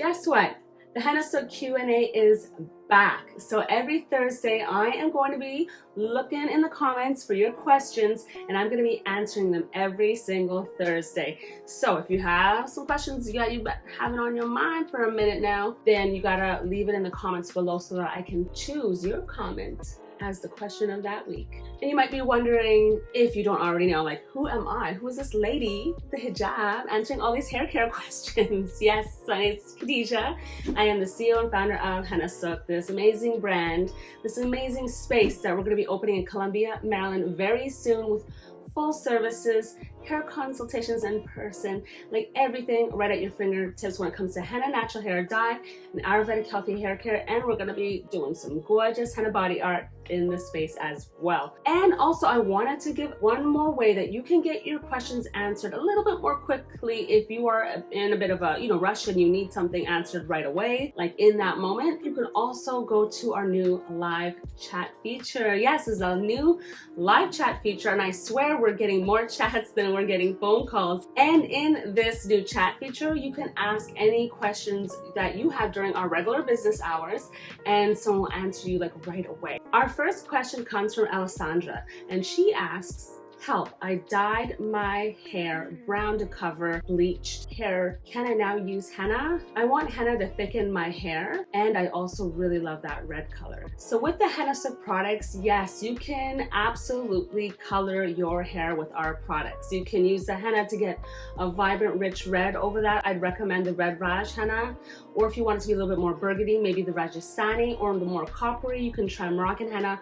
guess what? The Hennasooq Q&A is back. So every Thursday, I am going to be looking in the comments for your questions, and I'm going to be answering them every single Thursday. So if you have some questions you have it on your mind for a minute now, then you gotta leave it in the comments below so that I can choose your comment as the question of that week. And you might be wondering, if you don't already know, like, who am I? Who is this lady with the hijab answering all these hair care questions? Yes, my name is Khadija. I am the CEO and founder of Henna Sooq, this amazing brand, this amazing space that we're gonna be opening in Columbia, Maryland very soon, with full services, hair consultations in person, like everything right at your fingertips when it comes to henna natural hair dye and Ayurvedic healthy hair care. And we're gonna be doing some gorgeous henna body art in this space as well. And also I wanted to give one more way that you can get your questions answered a little bit more quickly if you are in a bit of a rush and you need something answered right away, like in that moment. You can also go to our new live chat feature. Yes, it's a new live chat feature, and I swear we're getting more chats than we're getting phone calls. And in this new chat feature, you can ask any questions that you have during our regular business hours, and someone will answer you like right away. Our first question comes from Alessandra, and she asks, help, I dyed my hair brown to cover bleached hair. Can I now use henna? I want henna to thicken my hair, and I also really love that red color. So with the Hennasooq products, yes, you can absolutely color your hair with our products. You can use the henna to get a vibrant, rich red over that. I'd recommend the red Raj henna, or if you want it to be a little bit more burgundy, maybe the Rajasthani, or the more coppery, you can try Moroccan henna,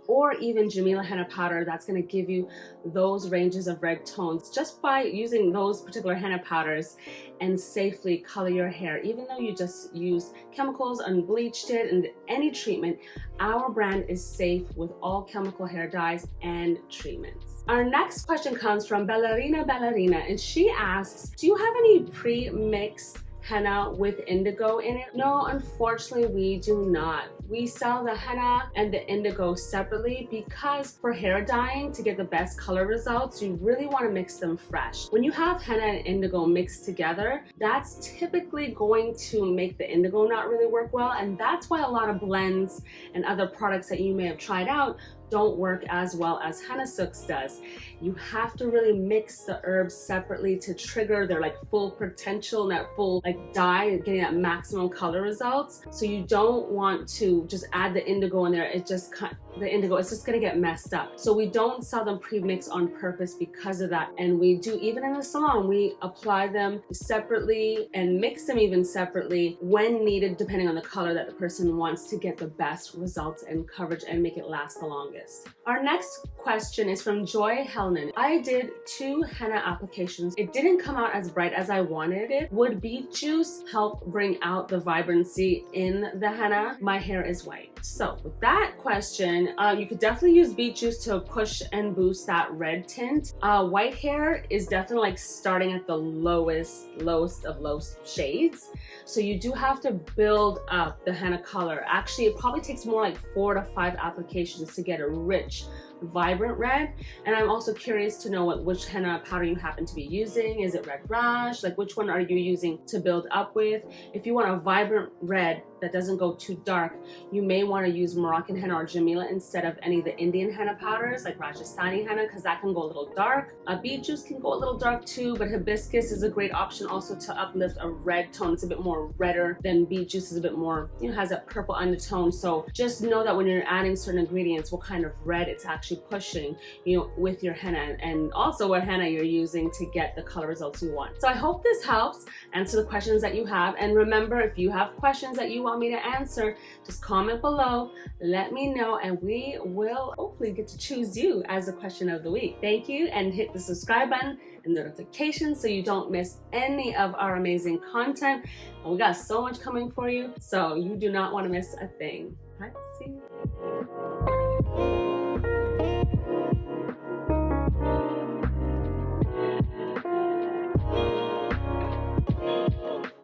or even Jamila henna powder. That's going to give you those ranges of red tones just by using those particular henna powders, and safely color your hair. Even though you just use chemicals, unbleached it, and any treatment, our brand is safe with all chemical hair dyes and treatments. Our next question comes from Ballerina, and she asks, do you have any pre-mixed henna with indigo in it? No, unfortunately we do not. We sell the henna and the indigo separately because for hair dyeing, to get the best color results, you really want to mix them fresh. When you have henna and indigo mixed together, that's typically going to make the indigo not really work well, and that's why a lot of blends and other products that you may have tried out don't work as well as Hennasooq does. You have to really mix the herbs separately to trigger their like full potential and that full like dye, getting that maximum color results. So you don't want to just add the indigo in there. It's just gonna get messed up. So we don't sell them pre-mixed on purpose because of that. And we do, even in the salon, we apply them separately and mix them even separately when needed, depending on the color that the person wants, to get the best results and coverage and make it last the longest. Our next question is from Joy Helnan. I did 2 henna applications. It didn't come out as bright as I wanted it. Would beet juice help bring out the vibrancy in the henna? My hair is white. So with that question, you could definitely use beet juice to push and boost that red tint. White hair is definitely like starting at the lowest of low shades. So you do have to build up the henna color. Actually, it probably takes more like 4 to 5 applications to get a rich, vibrant red. And I'm also curious to know which henna powder you happen to be using. Is it Red Raj? Like, which one are you using to build up with? If you want a vibrant red that doesn't go too dark, you may want to use Moroccan henna or Jamila instead of any of the Indian henna powders like Rajasthani henna, because that can go a little dark. Beet juice can go a little dark too, but hibiscus is a great option also to uplift a red tone. It's a bit more redder than beet juice, is a bit more, has that purple undertone. So just know that when you're adding certain ingredients, what kind of red it's actually pushing, with your henna, and also what henna you're using to get the color results you want. So I hope this helps answer the questions that you have. And remember, if you have questions that you want me to answer, just comment below, let me know, and we will hopefully get to choose you as the question of the week. Thank you, and hit the subscribe button and notifications so you don't miss any of our amazing content. And we got so much coming for you, so you do not want to miss a thing. All right, see you.